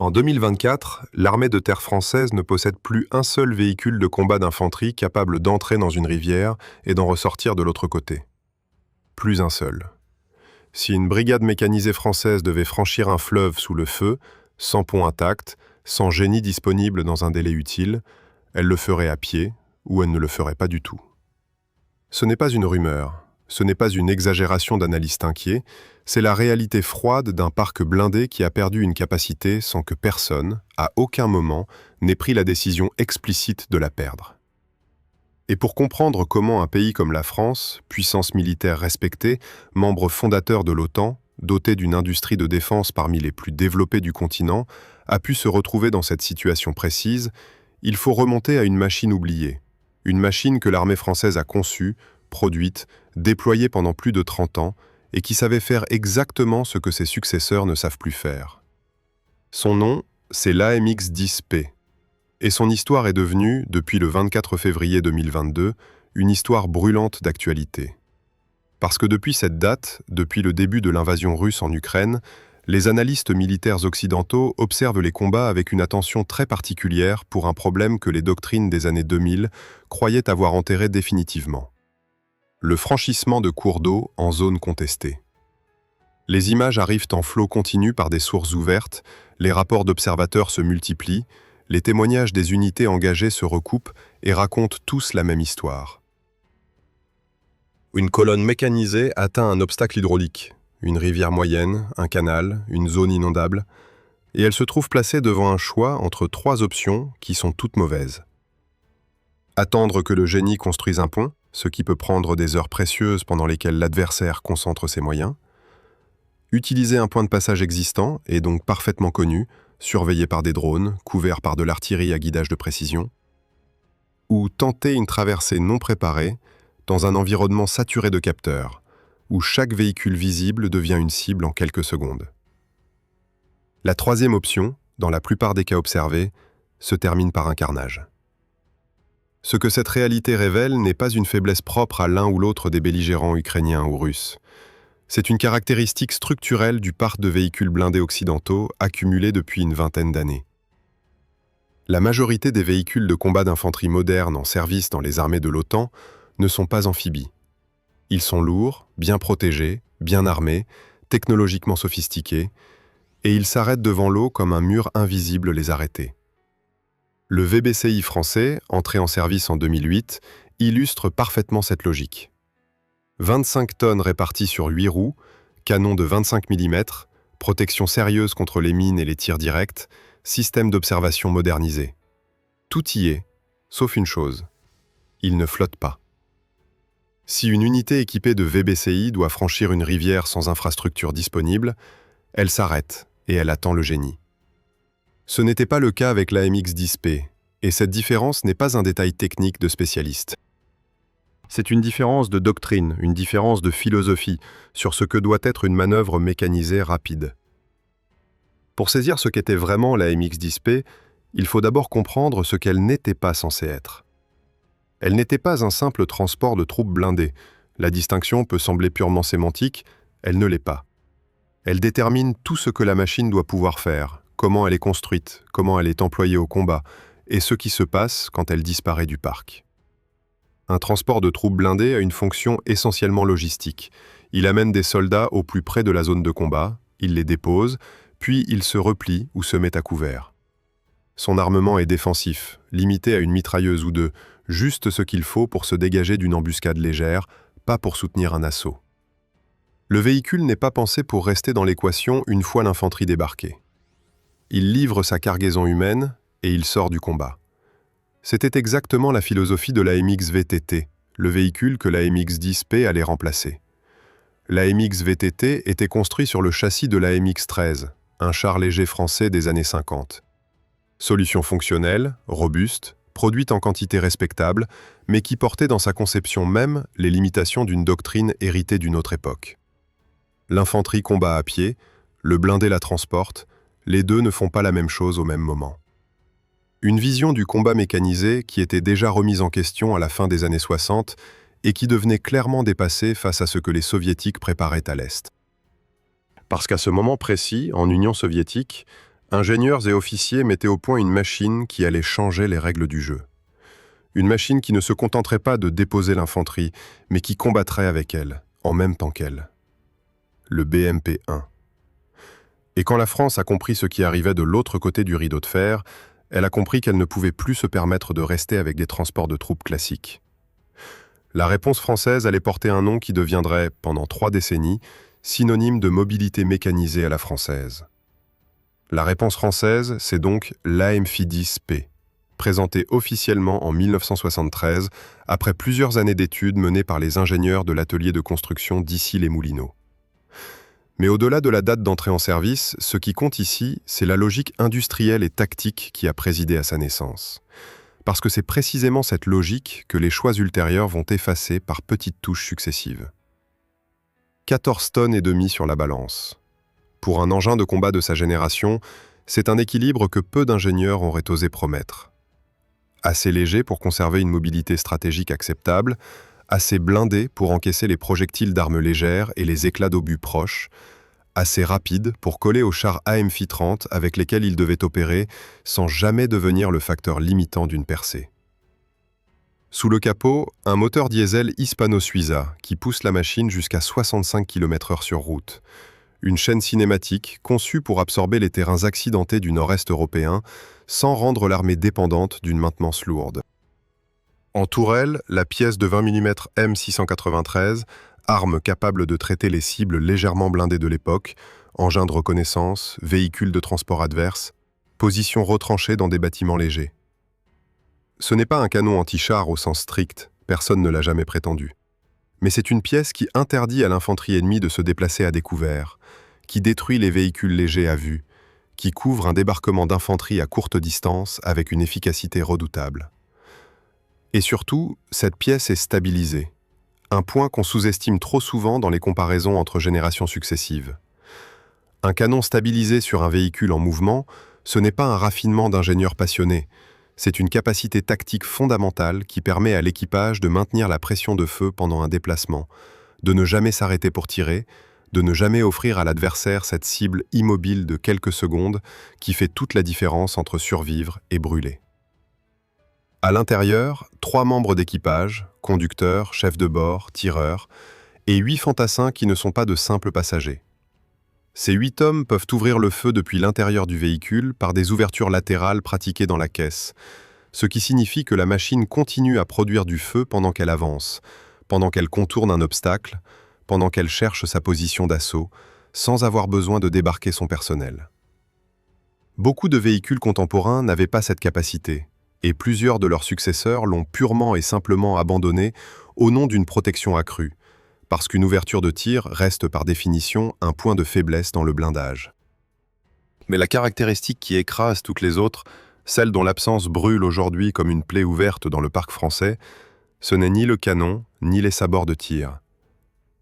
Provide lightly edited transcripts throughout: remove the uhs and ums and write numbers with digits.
En 2024, l'armée de terre française ne possède plus un seul véhicule de combat d'infanterie capable d'entrer dans une rivière et d'en ressortir de l'autre côté. Plus un seul. Si une brigade mécanisée française devait franchir un fleuve sous le feu, sans pont intact, sans génie disponible dans un délai utile, elle le ferait à pied ou elle ne le ferait pas du tout. Ce n'est pas une rumeur, ce n'est pas une exagération d'analystes inquiets, c'est la réalité froide d'un parc blindé qui a perdu une capacité sans que personne, à aucun moment, n'ait pris la décision explicite de la perdre. Et pour comprendre comment un pays comme la France, puissance militaire respectée, membre fondateur de l'OTAN, doté d'une industrie de défense parmi les plus développées du continent, a pu se retrouver dans cette situation précise, il faut remonter à une machine oubliée. Une machine que l'armée française a conçue, produite, déployée pendant plus de 30 ans, et qui savait faire exactement ce que ses successeurs ne savent plus faire. Son nom, c'est l'AMX-10P. Et son histoire est devenue, depuis le 24 février 2022, une histoire brûlante d'actualité. Parce que depuis cette date, depuis le début de l'invasion russe en Ukraine, les analystes militaires occidentaux observent les combats avec une attention très particulière pour un problème que les doctrines des années 2000 croyaient avoir enterré définitivement. Le franchissement de cours d'eau en zone contestée. Les images arrivent en flot continu par des sources ouvertes, les rapports d'observateurs se multiplient, les témoignages des unités engagées se recoupent et racontent tous la même histoire. Une colonne mécanisée atteint un obstacle hydraulique, une rivière moyenne, un canal, une zone inondable, et elle se trouve placée devant un choix entre 3 options qui sont toutes mauvaises. Attendre que le génie construise un pont, ce qui peut prendre des heures précieuses pendant lesquelles l'adversaire concentre ses moyens. Utiliser un point de passage existant, et donc parfaitement connu, surveillé par des drones, couvert par de l'artillerie à guidage de précision. Ou tenter une traversée non préparée, dans un environnement saturé de capteurs, où chaque véhicule visible devient une cible en quelques secondes. La 3e option, dans la plupart des cas observés, se termine par un carnage. Ce que cette réalité révèle n'est pas une faiblesse propre à l'un ou l'autre des belligérants ukrainiens ou russes. C'est une caractéristique structurelle du parc de véhicules blindés occidentaux accumulé depuis une vingtaine d'années. La majorité des véhicules de combat d'infanterie modernes en service dans les armées de l'OTAN ne sont pas amphibies. Ils sont lourds, bien protégés, bien armés, technologiquement sophistiqués, et ils s'arrêtent devant l'eau comme un mur invisible les arrêtait. Le VBCI français, entré en service en 2008, illustre parfaitement cette logique. 25 tonnes réparties sur 8 roues, canon de 25 mm, protection sérieuse contre les mines et les tirs directs, système d'observation modernisé. Tout y est, sauf une chose. Il ne flotte pas. Si une unité équipée de VBCI doit franchir une rivière sans infrastructure disponible, elle s'arrête et elle attend le génie. Ce n'était pas le cas avec l'AMX-10P, et cette différence n'est pas un détail technique de spécialiste. C'est une différence de doctrine, une différence de philosophie sur ce que doit être une manœuvre mécanisée rapide. Pour saisir ce qu'était vraiment l'AMX-10P, il faut d'abord comprendre ce qu'elle n'était pas censée être. Elle n'était pas un simple transport de troupes blindées. La distinction peut sembler purement sémantique, elle ne l'est pas. Elle détermine tout ce que la machine doit pouvoir faire, comment elle est construite, comment elle est employée au combat, et ce qui se passe quand elle disparaît du parc. Un transport de troupes blindées a une fonction essentiellement logistique. Il amène des soldats au plus près de la zone de combat, il les dépose, puis il se replie ou se met à couvert. Son armement est défensif, limité à une mitrailleuse ou deux, juste ce qu'il faut pour se dégager d'une embuscade légère, pas pour soutenir un assaut. Le véhicule n'est pas pensé pour rester dans l'équation une fois l'infanterie débarquée. Il livre sa cargaison humaine et il sort du combat. C'était exactement la philosophie de l'AMX VTT, le véhicule que l'AMX 10P allait remplacer. L'AMX VTT était construit sur le châssis de l'AMX 13, un char léger français des années 50. Solution fonctionnelle, robuste, produite en quantité respectable, mais qui portait dans sa conception même les limitations d'une doctrine héritée d'une autre époque. L'infanterie combat à pied, le blindé la transporte, les deux ne font pas la même chose au même moment. Une vision du combat mécanisé qui était déjà remise en question à la fin des années 60 et qui devenait clairement dépassée face à ce que les soviétiques préparaient à l'Est. Parce qu'à ce moment précis, en Union soviétique, Ingénieurs et officiers mettaient au point une machine qui allait changer les règles du jeu. Une machine qui ne se contenterait pas de déposer l'infanterie, mais qui combattrait avec elle, en même temps qu'elle. Le BMP-1. Et quand la France a compris ce qui arrivait de l'autre côté du rideau de fer, elle a compris qu'elle ne pouvait plus se permettre de rester avec des transports de troupes classiques. La réponse française allait porter un nom qui deviendrait, pendant 3 décennies, synonyme de mobilité mécanisée à la française. La réponse française, c'est donc l'AMF-10P, présentée officiellement en 1973, après plusieurs années d'études menées par les ingénieurs de l'atelier de construction d'Issy-les-Moulineaux. Mais au-delà de la date d'entrée en service, ce qui compte ici, c'est la logique industrielle et tactique qui a présidé à sa naissance. Parce que c'est précisément cette logique que les choix ultérieurs vont effacer par petites touches successives. 14 tonnes et demie sur la balance. Pour un engin de combat de sa génération, c'est un équilibre que peu d'ingénieurs auraient osé promettre. Assez léger pour conserver une mobilité stratégique acceptable, assez blindé pour encaisser les projectiles d'armes légères et les éclats d'obus proches, assez rapide pour coller aux chars AMF-30 avec lesquels il devait opérer sans jamais devenir le facteur limitant d'une percée. Sous le capot, un moteur diesel hispano-suiza qui pousse la machine jusqu'à 65 km/h sur route. Une chaîne cinématique conçue pour absorber les terrains accidentés du nord-est européen sans rendre l'armée dépendante d'une maintenance lourde. En tourelle, la pièce de 20 mm M693, arme capable de traiter les cibles légèrement blindées de l'époque, engins de reconnaissance, véhicules de transport adverse, position retranchée dans des bâtiments légers. Ce n'est pas un canon anti-char au sens strict, personne ne l'a jamais prétendu. Mais c'est une pièce qui interdit à l'infanterie ennemie de se déplacer à découvert, qui détruit les véhicules légers à vue, qui couvre un débarquement d'infanterie à courte distance avec une efficacité redoutable. Et surtout, cette pièce est stabilisée, un point qu'on sous-estime trop souvent dans les comparaisons entre générations successives. Un canon stabilisé sur un véhicule en mouvement, ce n'est pas un raffinement d'ingénieurs passionnés, c'est une capacité tactique fondamentale qui permet à l'équipage de maintenir la pression de feu pendant un déplacement, de ne jamais s'arrêter pour tirer, de ne jamais offrir à l'adversaire cette cible immobile de quelques secondes qui fait toute la différence entre survivre et brûler. À l'intérieur, 3 membres d'équipage, conducteur, chef de bord, tireur, et 8 fantassins qui ne sont pas de simples passagers. Ces 8 hommes peuvent ouvrir le feu depuis l'intérieur du véhicule par des ouvertures latérales pratiquées dans la caisse, ce qui signifie que la machine continue à produire du feu pendant qu'elle avance, pendant qu'elle contourne un obstacle, pendant qu'elle cherche sa position d'assaut, sans avoir besoin de débarquer son personnel. Beaucoup de véhicules contemporains n'avaient pas cette capacité, et plusieurs de leurs successeurs l'ont purement et simplement abandonnée au nom d'une protection accrue, parce qu'une ouverture de tir reste par définition un point de faiblesse dans le blindage. Mais la caractéristique qui écrase toutes les autres, celle dont l'absence brûle aujourd'hui comme une plaie ouverte dans le parc français, ce n'est ni le canon, ni les sabords de tir.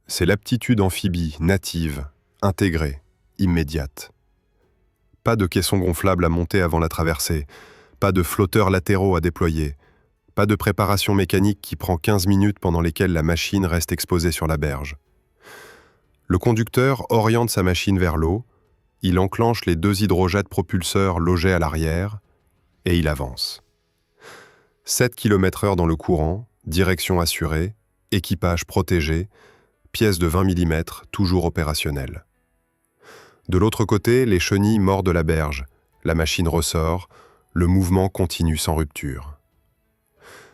C'est l'aptitude amphibie, native, intégrée, immédiate. Pas de caisson gonflable à monter avant la traversée, pas de flotteurs latéraux à déployer, pas de préparation mécanique qui prend 15 minutes pendant lesquelles la machine reste exposée sur la berge. Le conducteur oriente sa machine vers l'eau, il enclenche les 2 hydrojets propulseurs logés à l'arrière, et il avance. 7 km/h dans le courant, direction assurée, équipage protégé, pièce de 20 mm toujours opérationnelle. De l'autre côté, les chenilles mordent la berge, la machine ressort, le mouvement continue sans rupture.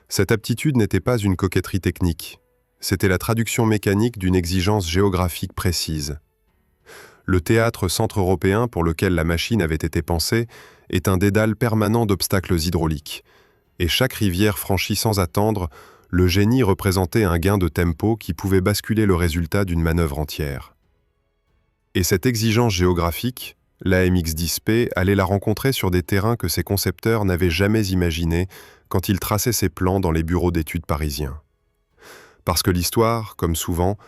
Cette aptitude n'était pas une coquetterie technique, c'était la traduction mécanique d'une exigence géographique précise. Le théâtre centre-européen pour lequel la machine avait été pensée est un dédale permanent d'obstacles hydrauliques, et chaque rivière franchie sans attendre, le génie représentait un gain de tempo qui pouvait basculer le résultat d'une manœuvre entière. Et cette exigence géographique, l'AMX-10P allait la rencontrer sur des terrains que ses concepteurs n'avaient jamais imaginés quand ils traçaient ses plans dans les bureaux d'études parisiens. Parce que l'histoire, comme souvent,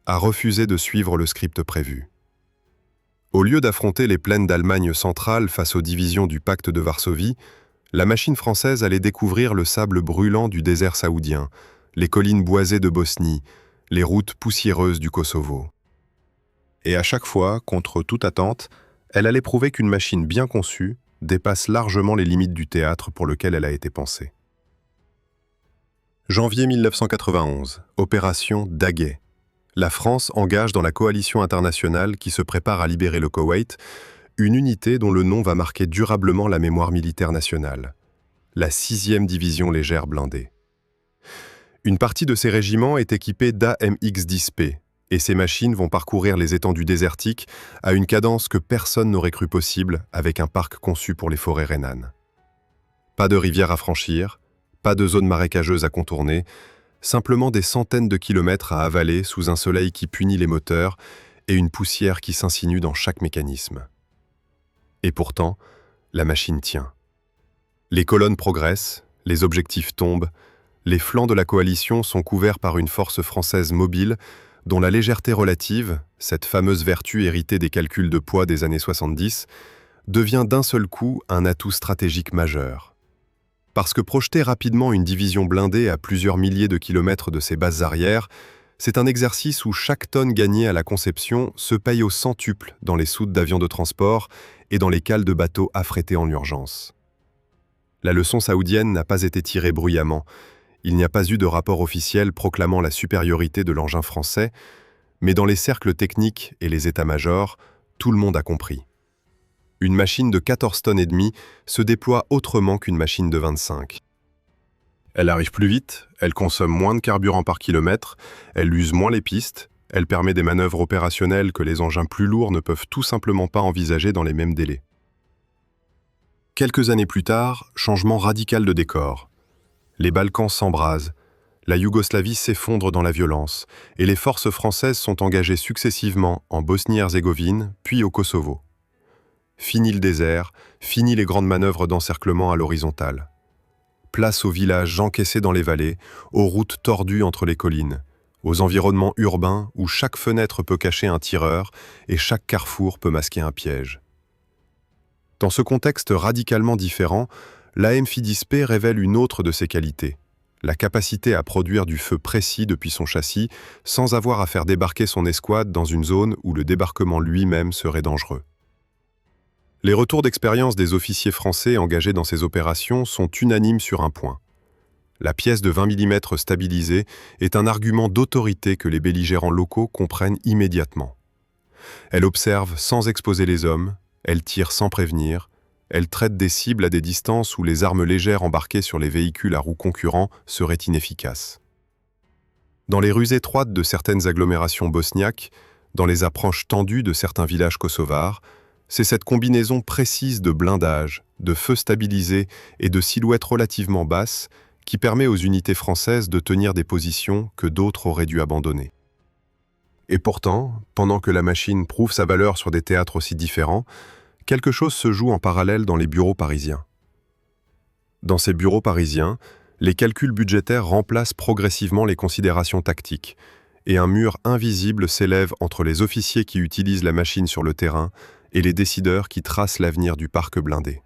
a refusé de suivre le script prévu. Au lieu d'affronter les plaines d'Allemagne centrale face aux divisions du pacte de Varsovie, la machine française allait découvrir le sable brûlant du désert saoudien, les collines boisées de Bosnie, les routes poussiéreuses du Kosovo. Et à chaque fois, contre toute attente, Elle allait prouver qu'une machine bien conçue dépasse largement les limites du théâtre pour lequel elle a été pensée. Janvier 1991, opération Daguet. La France engage dans la coalition internationale qui se prépare à libérer le Koweït une unité dont le nom va marquer durablement la mémoire militaire nationale, la 6e division légère blindée. Une partie de ces régiments est équipée d'AMX-10P, et ces machines vont parcourir les étendues désertiques à une cadence que personne n'aurait cru possible avec un parc conçu pour les forêts rhénanes. Pas de rivières à franchir, pas de zones marécageuses à contourner, simplement des centaines de kilomètres à avaler sous un soleil qui punit les moteurs et une poussière qui s'insinue dans chaque mécanisme. Et pourtant, la machine tient. Les colonnes progressent, les objectifs tombent, les flancs de la coalition sont couverts par une force française mobile dont la légèreté relative, cette fameuse vertu héritée des calculs de poids des années 70, devient d'un seul coup un atout stratégique majeur. Parce que projeter rapidement une division blindée à plusieurs milliers de kilomètres de ses bases arrières, c'est un exercice où chaque tonne gagnée à la conception se paye au centuple dans les soutes d'avions de transport et dans les cales de bateaux affrétés en urgence. La leçon saoudienne n'a pas été tirée bruyamment. Il n'y a pas eu de rapport officiel proclamant la supériorité de l'engin français, mais dans les cercles techniques et les états-majors, tout le monde a compris. Une machine de 14 tonnes et demie se déploie autrement qu'une machine de 25. Elle arrive plus vite, elle consomme moins de carburant par kilomètre, elle use moins les pistes, elle permet des manœuvres opérationnelles que les engins plus lourds ne peuvent tout simplement pas envisager dans les mêmes délais. Quelques années plus tard, changement radical de décor. Les Balkans s'embrasent, la Yougoslavie s'effondre dans la violence, et les forces françaises sont engagées successivement en Bosnie-Herzégovine, puis au Kosovo. Fini le désert, fini les grandes manœuvres d'encerclement à l'horizontale. Place aux villages encaissés dans les vallées, aux routes tordues entre les collines, aux environnements urbains où chaque fenêtre peut cacher un tireur et chaque carrefour peut masquer un piège. Dans ce contexte radicalement différent, l'AMF-10P révèle une autre de ses qualités, la capacité à produire du feu précis depuis son châssis sans avoir à faire débarquer son escouade dans une zone où le débarquement lui-même serait dangereux. Les retours d'expérience des officiers français engagés dans ces opérations sont unanimes sur un point. La pièce de 20 mm stabilisée est un argument d'autorité que les belligérants locaux comprennent immédiatement. Elle observe sans exposer les hommes, elle tire sans prévenir, elle traite des cibles à des distances où les armes légères embarquées sur les véhicules à roues concurrents seraient inefficaces. Dans les rues étroites de certaines agglomérations bosniaques, dans les approches tendues de certains villages kosovars, c'est cette combinaison précise de blindage, de feux stabilisés et de silhouettes relativement basses qui permet aux unités françaises de tenir des positions que d'autres auraient dû abandonner. Et pourtant, pendant que la machine prouve sa valeur sur des théâtres aussi différents, quelque chose se joue en parallèle dans les bureaux parisiens. Dans ces bureaux parisiens, les calculs budgétaires remplacent progressivement les considérations tactiques, et un mur invisible s'élève entre les officiers qui utilisent la machine sur le terrain et les décideurs qui tracent l'avenir du parc blindé.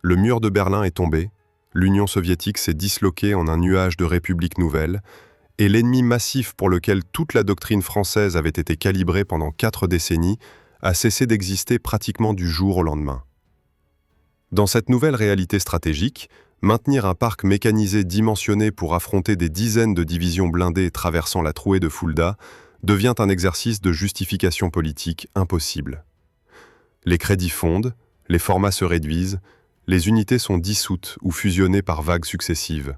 Le mur de Berlin est tombé, l'Union soviétique s'est disloquée en un nuage de républiques nouvelles, et l'ennemi massif pour lequel toute la doctrine française avait été calibrée pendant 4 décennies a cessé d'exister pratiquement du jour au lendemain. Dans cette nouvelle réalité stratégique, maintenir un parc mécanisé dimensionné pour affronter des dizaines de divisions blindées traversant la trouée de Fulda devient un exercice de justification politique impossible. Les crédits fondent, les formats se réduisent, les unités sont dissoutes ou fusionnées par vagues successives.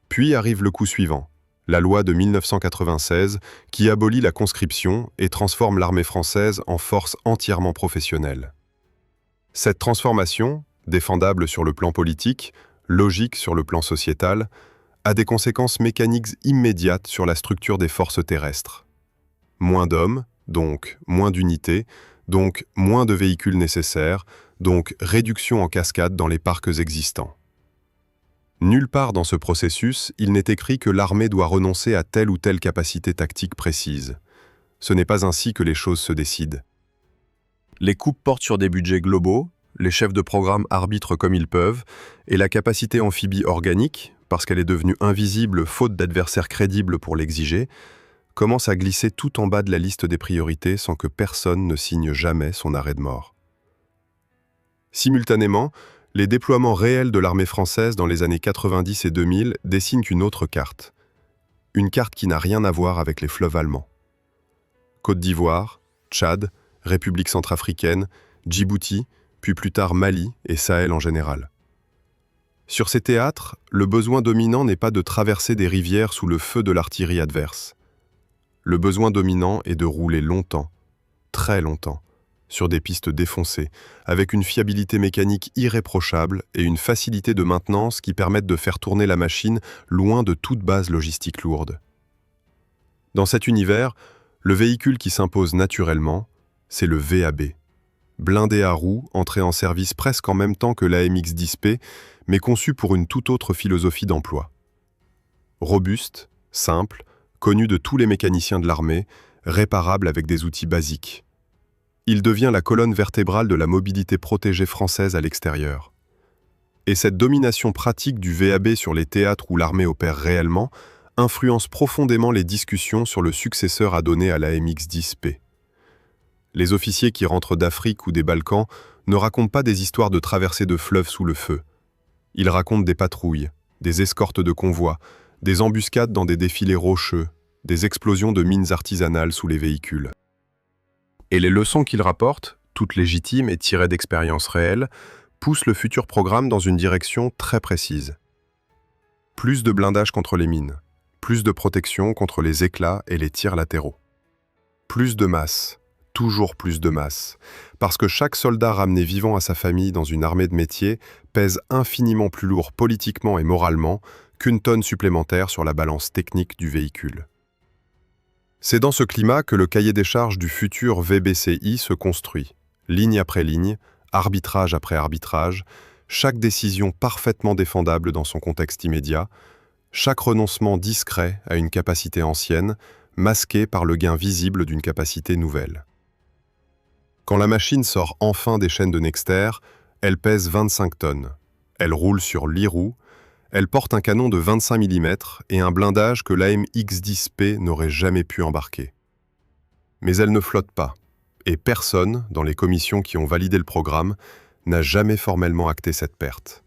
Puis arrive le coup suivant, la loi de 1996 qui abolit la conscription et transforme l'armée française en force entièrement professionnelle. Cette transformation, défendable sur le plan politique, logique sur le plan sociétal, a des conséquences mécaniques immédiates sur la structure des forces terrestres. Moins d'hommes, donc moins d'unités, donc moins de véhicules nécessaires, donc réduction en cascade dans les parcs existants. Nulle part dans ce processus, il n'est écrit que l'armée doit renoncer à telle ou telle capacité tactique précise. Ce n'est pas ainsi que les choses se décident. Les coupes portent sur des budgets globaux, les chefs de programme arbitrent comme ils peuvent, et la capacité amphibie organique, parce qu'elle est devenue invisible faute d'adversaires crédibles pour l'exiger, commence à glisser tout en bas de la liste des priorités sans que personne ne signe jamais son arrêt de mort. Simultanément, les déploiements réels de l'armée française dans les années 90 et 2000 dessinent une autre carte. Une carte qui n'a rien à voir avec les fleuves allemands. Côte d'Ivoire, Tchad, République centrafricaine, Djibouti, puis plus tard Mali et Sahel en général. Sur ces théâtres, le besoin dominant n'est pas de traverser des rivières sous le feu de l'artillerie adverse. Le besoin dominant est de rouler longtemps, très longtemps, sur des pistes défoncées, avec une fiabilité mécanique irréprochable et une facilité de maintenance qui permettent de faire tourner la machine loin de toute base logistique lourde. Dans cet univers, le véhicule qui s'impose naturellement, c'est le VAB. Blindé à roues, entré en service presque en même temps que l'AMX-10P, mais conçu pour une toute autre philosophie d'emploi. Robuste, simple, connu de tous les mécaniciens de l'armée, réparable avec des outils basiques. Il devient la colonne vertébrale de la mobilité protégée française à l'extérieur. Et cette domination pratique du VAB sur les théâtres où l'armée opère réellement influence profondément les discussions sur le successeur à donner à l'AMX-10P. Les officiers qui rentrent d'Afrique ou des Balkans ne racontent pas des histoires de traversée de fleuves sous le feu. Ils racontent des patrouilles, des escortes de convois, des embuscades dans des défilés rocheux, des explosions de mines artisanales sous les véhicules. Et les leçons qu'ils rapportent, toutes légitimes et tirées d'expériences réelles, poussent le futur programme dans une direction très précise. Plus de blindage contre les mines, plus de protection contre les éclats et les tirs latéraux. Plus de masse, toujours plus de masse, parce que chaque soldat ramené vivant à sa famille dans une armée de métier pèse infiniment plus lourd politiquement et moralement qu'une tonne supplémentaire sur la balance technique du véhicule. C'est dans ce climat que le cahier des charges du futur VBCI se construit, ligne après ligne, arbitrage après arbitrage, chaque décision parfaitement défendable dans son contexte immédiat, chaque renoncement discret à une capacité ancienne, masqué par le gain visible d'une capacité nouvelle. Quand la machine sort enfin des chaînes de Nexter, elle pèse 25 tonnes. Elle roule sur 8 roues, elle porte un canon de 25 mm et un blindage que l'AMX-10P n'aurait jamais pu embarquer. Mais elle ne flotte pas, et personne, dans les commissions qui ont validé le programme, n'a jamais formellement acté cette perte.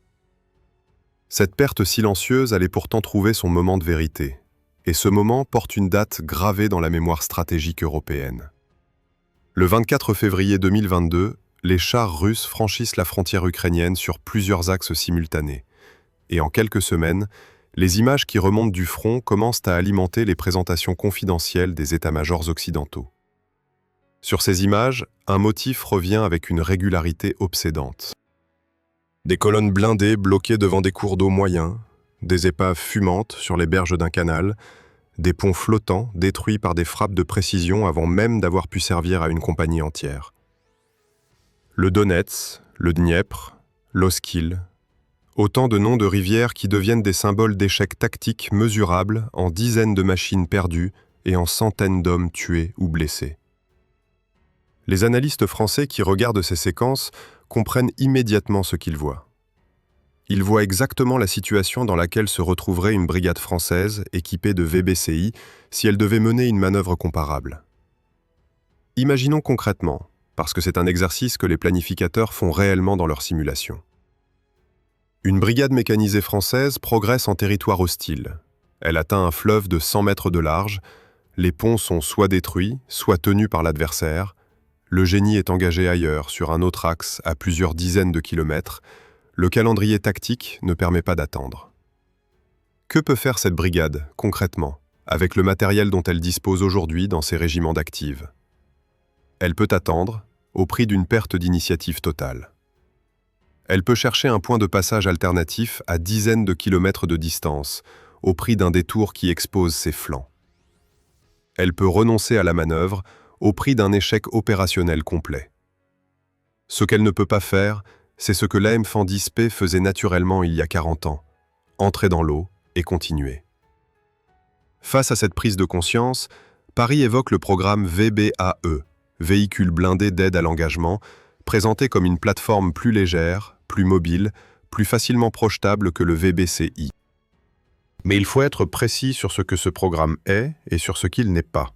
Cette perte silencieuse allait pourtant trouver son moment de vérité, et ce moment porte une date gravée dans la mémoire stratégique européenne. Le 24 février 2022, les chars russes franchissent la frontière ukrainienne sur plusieurs axes simultanés. Et en quelques semaines, les images qui remontent du front commencent à alimenter les présentations confidentielles des états-majors occidentaux. Sur ces images, un motif revient avec une régularité obsédante. Des colonnes blindées bloquées devant des cours d'eau moyens, des épaves fumantes sur les berges d'un canal, des ponts flottants détruits par des frappes de précision avant même d'avoir pu servir à une compagnie entière. Le Donets, le Dniepr, l'Oskil, autant de noms de rivières qui deviennent des symboles d'échecs tactiques mesurables en dizaines de machines perdues et en centaines d'hommes tués ou blessés. Les analystes français qui regardent ces séquences comprennent immédiatement ce qu'ils voient. Ils voient exactement la situation dans laquelle se retrouverait une brigade française équipée de VBCI si elle devait mener une manœuvre comparable. Imaginons concrètement, parce que c'est un exercice que les planificateurs font réellement dans leurs simulations. Une brigade mécanisée française progresse en territoire hostile. Elle atteint un fleuve de 100 mètres de large, les ponts sont soit détruits, soit tenus par l'adversaire, le génie est engagé ailleurs, sur un autre axe à plusieurs dizaines de kilomètres, le calendrier tactique ne permet pas d'attendre. Que peut faire cette brigade, concrètement, avec le matériel dont elle dispose aujourd'hui dans ses régiments d'active ? Elle peut attendre, au prix d'une perte d'initiative totale. Elle peut chercher un point de passage alternatif à dizaines de kilomètres de distance, au prix d'un détour qui expose ses flancs. Elle peut renoncer à la manœuvre, au prix d'un échec opérationnel complet. Ce qu'elle ne peut pas faire, c'est ce que l'AM110P faisait naturellement il y a 40 ans, entrer dans l'eau et continuer. Face à cette prise de conscience, Paris évoque le programme VBAE, véhicule blindé d'aide à l'engagement, présenté comme une plateforme plus légère, plus mobile, plus facilement projetable que le VBCI. Mais il faut être précis sur ce que ce programme est et sur ce qu'il n'est pas.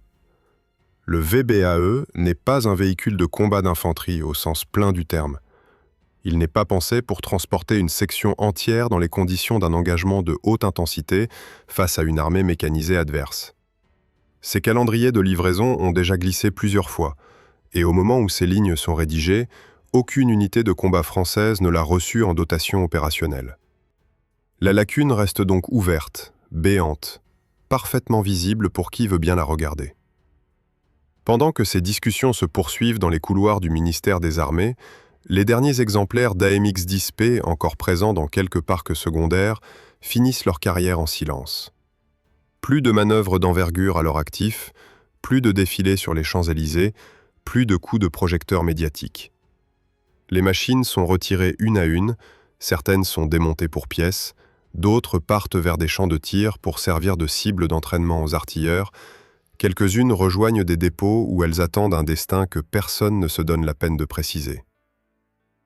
Le VBAE n'est pas un véhicule de combat d'infanterie au sens plein du terme. Il n'est pas pensé pour transporter une section entière dans les conditions d'un engagement de haute intensité face à une armée mécanisée adverse. Ces calendriers de livraison ont déjà glissé plusieurs fois, et au moment où ces lignes sont rédigées, aucune unité de combat française ne l'a reçu en dotation opérationnelle. La lacune reste donc ouverte, béante, parfaitement visible pour qui veut bien la regarder. Pendant que ces discussions se poursuivent dans les couloirs du ministère des Armées, les derniers exemplaires d'AMX-10P, encore présents dans quelques parcs secondaires, finissent leur carrière en silence. Plus de manœuvres d'envergure à leur actif, plus de défilés sur les Champs-Élysées, plus de coups de projecteurs médiatiques. Les machines sont retirées une à une, certaines sont démontées pour pièces, d'autres partent vers des champs de tir pour servir de cible d'entraînement aux artilleurs, quelques-unes rejoignent des dépôts où elles attendent un destin que personne ne se donne la peine de préciser.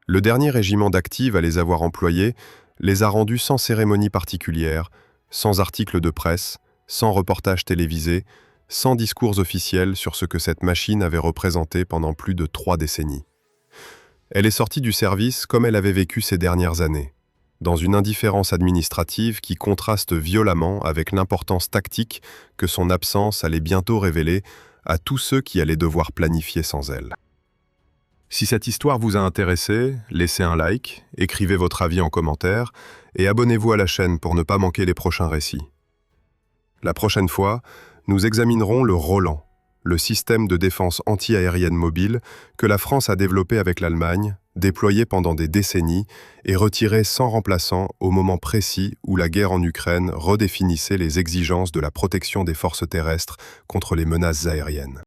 Le dernier régiment d'actifs à les avoir employés les a rendus sans cérémonie particulière, sans articles de presse, sans reportage télévisé, sans discours officiels sur ce que cette machine avait représenté pendant plus de 3 décennies. Elle est sortie du service comme elle avait vécu ces dernières années, dans une indifférence administrative qui contraste violemment avec l'importance tactique que son absence allait bientôt révéler à tous ceux qui allaient devoir planifier sans elle. Si cette histoire vous a intéressé, laissez un like, écrivez votre avis en commentaire et abonnez-vous à la chaîne pour ne pas manquer les prochains récits. La prochaine fois, nous examinerons le Roland, le système de défense anti-aérienne mobile que la France a développé avec l'Allemagne, déployé pendant des décennies et retiré sans remplaçant au moment précis où la guerre en Ukraine redéfinissait les exigences de la protection des forces terrestres contre les menaces aériennes.